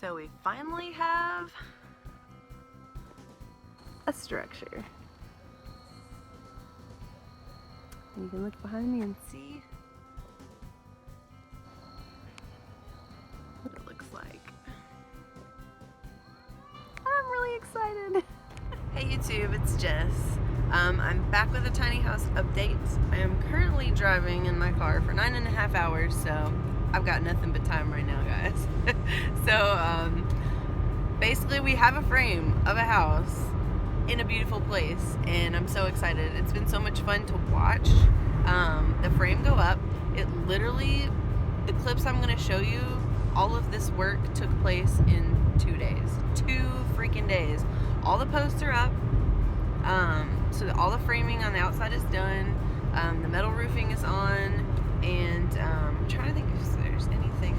So we finally have a structure. You can look behind me and see what it looks like. I'm really excited. Hey YouTube, it's Jess. I'm back with a tiny house update. I am currently driving in my car for 9.5 hours, so I've got nothing but time right now, guys. So basically we have a frame of a house in a beautiful place, and I'm so excited. It's been so much fun to watch the frame go up. It literally, the clips I'm going to show you, all of this work took place in 2 days. 2 freaking days. All the posts are up. So all the framing on the outside is done. The metal roofing is on, and I'm trying to think if there's anything.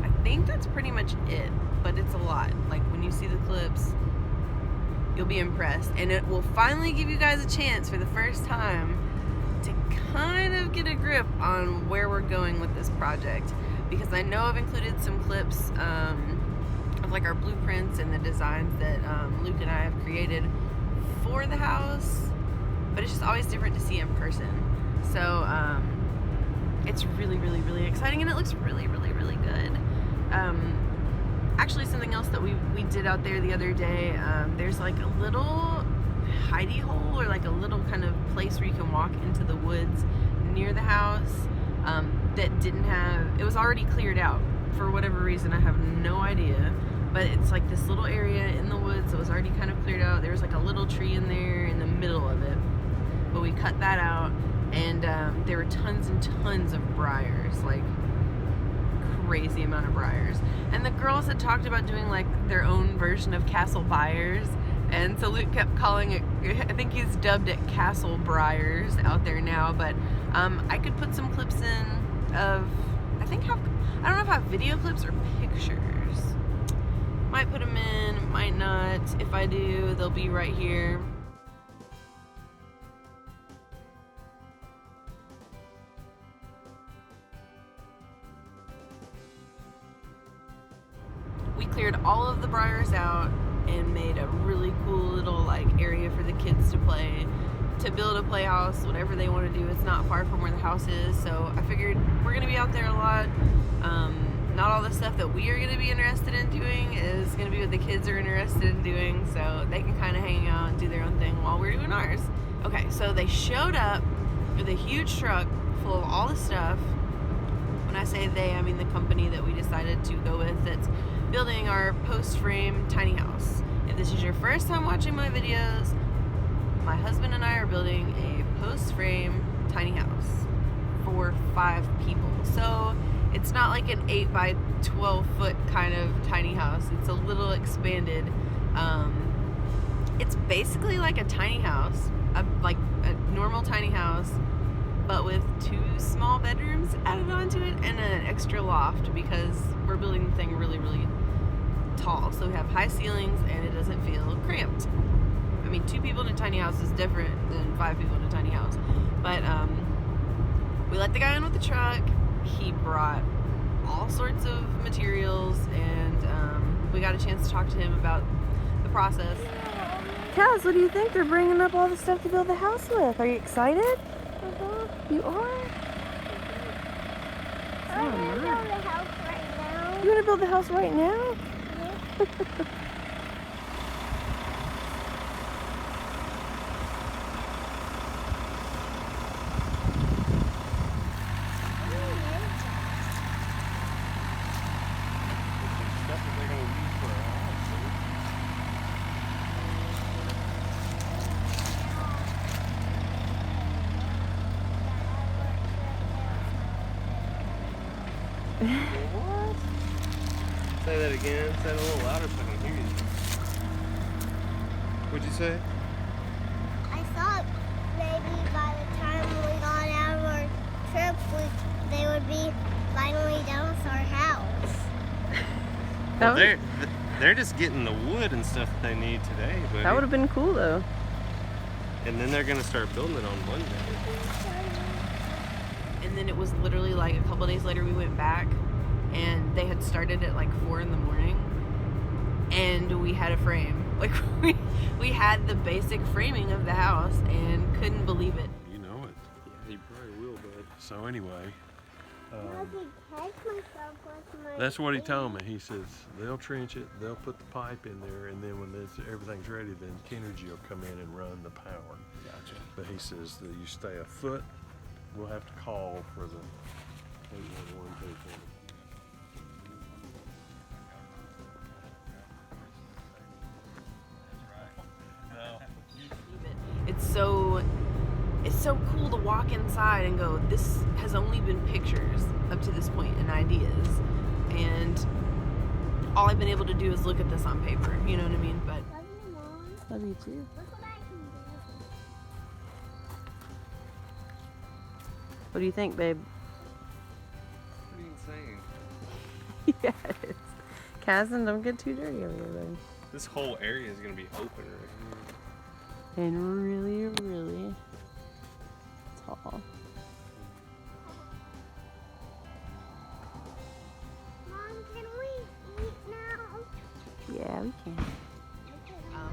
I think that's pretty much it, but it's a lot. Like, when you see the clips, you'll be impressed, and it will finally give you guys a chance for the first time to kind of get a grip on where we're going with this project, because I know I've included some clips of like our blueprints and the designs that Luke and I have created for the house, but it's just always different to see in person. So it's really, really, really exciting, and it looks really, really, really good. Actually, something else that we did out there the other day, there's like a little hidey hole, or like a little kind of place where you can walk into the woods near the house that didn't have, it was already cleared out for whatever reason. I have no idea, but it's like this little area in the woods that was already kind of cleared out. There was like a little tree in there in the middle of it, but we cut that out, and there were tons and tons of briars, like crazy amount of briars. And the girls had talked about doing like their own version of Castle Briars, and so Luke kept calling it, I think he's dubbed it Castle Briars out there now. But I could put some clips in of, I don't know if I have video clips or pictures. Might put them in, might not. If I do, they'll be right here. We cleared all of the briars out and made a really cool little like area for the kids to play, to build a playhouse, whatever they want to do. It's not far from where the house is, so I figured we're going to be out there a lot. Not all the stuff that we are going to be interested in doing is going to be what the kids are interested in doing, so they can kind of hang out and do their own thing while we're doing ours. Okay, so they showed up with a huge truck full of all the stuff. When I say they, I mean the company that we decided to go with that's building our post frame tiny house. If this is your first time watching my videos, my husband and I are building a post frame tiny house for 5 people. So it's not like an 8 by 12 foot kind of tiny house. It's a little expanded. It's basically like a tiny house, like a normal tiny house, but with 2 small bedrooms added onto it and an extra loft, because we're building the thing really, really tall. So we have high ceilings and it doesn't feel cramped. I mean, 2 people in a tiny house is different than 5 people in a tiny house. But we let the guy in with the truck. He brought all sorts of materials, and we got a chance to talk to him about the process. Kaz, what do you think? They're bringing up all the stuff to build the house with. Are you excited? You are? I want to build the house right now. You want to build the house right now? Yeah. What? Say that again. Say it a little louder so I can hear you. What'd you say? I thought maybe by the time we got out of our trip, they would be finally done with our house. Well, they're just getting the wood and stuff that they need today. Buddy. That would have been cool though. And then they're gonna start building it on Monday. And then it was literally like a couple days later we went back, and they had started at like 4 in the morning, and we had a frame. Like we had the basic framing of the house and couldn't believe it. You know it. Yeah, you probably will, bud. So anyway, Catch myself with my that's what he told me. He says they'll trench it, they'll put the pipe in there, and then when everything's ready, then Kenergy will come in and run the power. Gotcha. But he says that you stay a foot. We'll have to call for the 811 people. It's so cool to walk inside and go, this has only been pictures up to this point and ideas, and all I've been able to do is look at this on paper, you know what I mean? But Love you, Mom. love you too. Look what I can do. What do you think, babe? Pretty insane. Yeah, it is. Kazan, don't get too dirty over here, babe. This whole area is gonna be open right here. And really, really tall. Mom, can we eat now? Yeah, we can.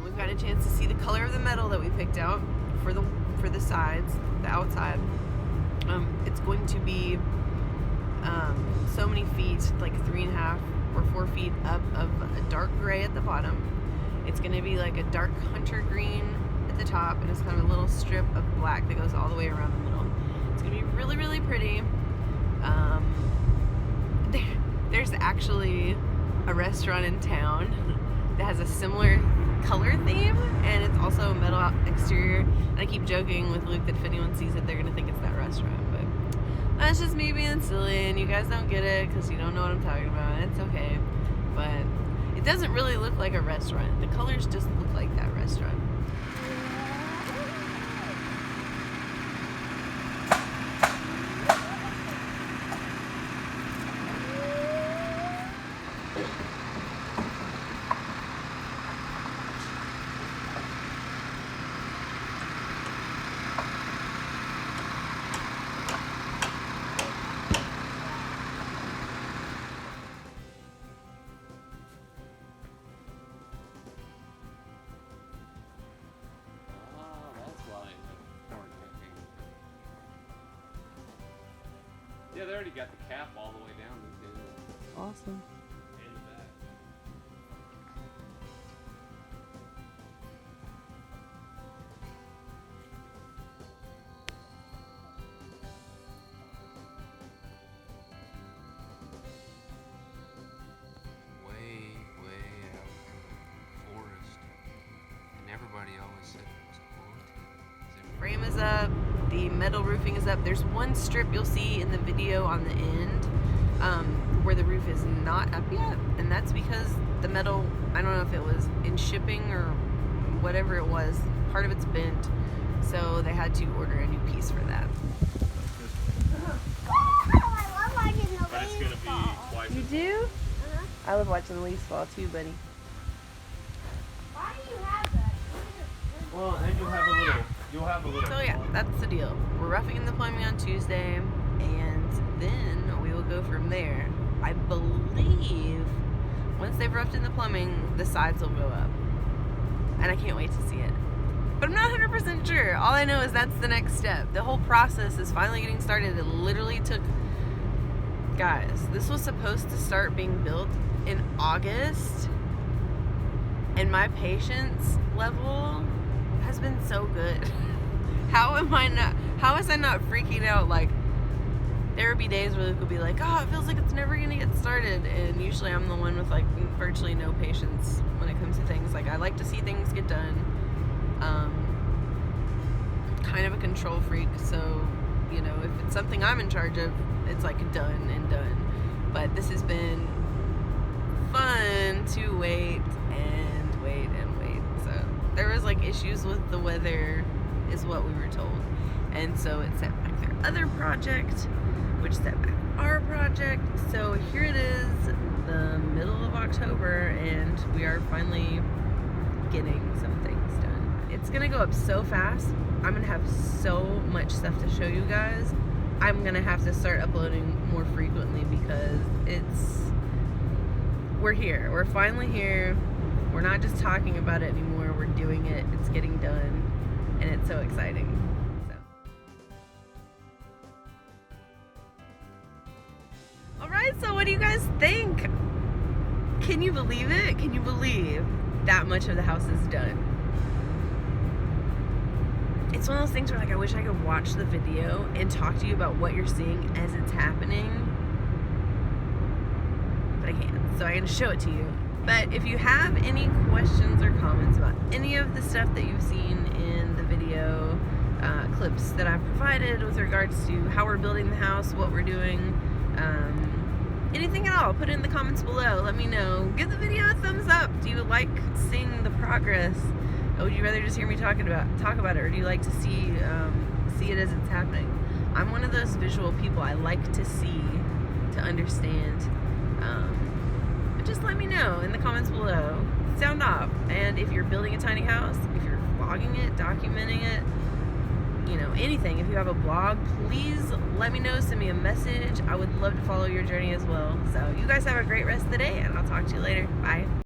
We've got a chance to see the color of the metal that we picked out for the sides, the outside. It's going to be so many feet, like 3.5 or 4 feet up of a dark gray at the bottom. It's going to be like a dark hunter green at the top, and it's kind of a little strip of black that goes all the way around the middle. It's going to be really, really pretty. There's actually a restaurant in town that has a similar color theme, and it's also a metal exterior. And I keep joking with Luke that if anyone sees it, they're going to think it's that restaurant. But that's just me being silly, and you guys don't get it because you don't know what I'm talking about. It's okay. But it doesn't really look like a restaurant. The colors just look like that restaurant. Yeah, they already got the cap all the way down. Awesome. And the back. Way out in the forest. And everybody always said it was haunted. Frame is up. The metal roofing is up. There's one strip you'll see in the video on the end where the roof is not up yet, and that's because the metal, I don't know if it was in shipping or whatever it was, part of it's bent, so they had to order a new piece for that. I love watching the But it's leaves gonna fall. be twice You as do? I love watching the leaves fall too, buddy. Why do you have that? well, and you'll have a little. So yeah, that's the deal. We're roughing in the plumbing on Tuesday, and then we will go from there. I believe once they've roughed in the plumbing, the sides will go up. And I can't wait to see it. But I'm not 100% sure. All I know is that's the next step. The whole process is finally getting started. It literally took... Guys, this was supposed to start being built in August. And my patience level has been so good. How is I not freaking out? Like, there would be days where Luke would be like, oh, it feels like it's never gonna get started, and usually I'm the one with like virtually no patience when it comes to things. Like, I like to see things get done. Kind of a control freak, so you know, if it's something I'm in charge of, it's like done and done. But this has been fun to wait and wait and wait. So there was like issues with the weather is what we were told, and so it set back their other project, which set back our project. So here it is, the middle of October, and we are finally getting some things done. It's gonna go up so fast. I'm gonna have so much stuff to show you guys. I'm gonna have to start uploading more frequently because we're here. We're finally here. We're not just talking about it anymore. We're doing it. It's getting done, and it's so exciting. So. All right. So what do you guys think? Can you believe it? Can you believe that much of the house is done? It's one of those things where, like, I wish I could watch the video and talk to you about what you're seeing as it's happening, but I can't, so I'm gonna show it to you. But if you have any questions or comments about any of the stuff that you've seen in the video clips that I've provided with regards to how we're building the house, what we're doing, anything at all, put it in the comments below. Let me know. Give the video a thumbs up. Do you like seeing the progress? Or would you rather just hear me talk about it, or do you like to see it as it's happening? I'm one of those visual people. I like to see, to understand. But just let me know in the comments below. Sound off. And if you're building a tiny house, if you're vlogging it, documenting it, you know, anything, if you have a blog, please let me know. Send me a message. I would love to follow your journey as well. So you guys have a great rest of the day, and I'll talk to you later. Bye.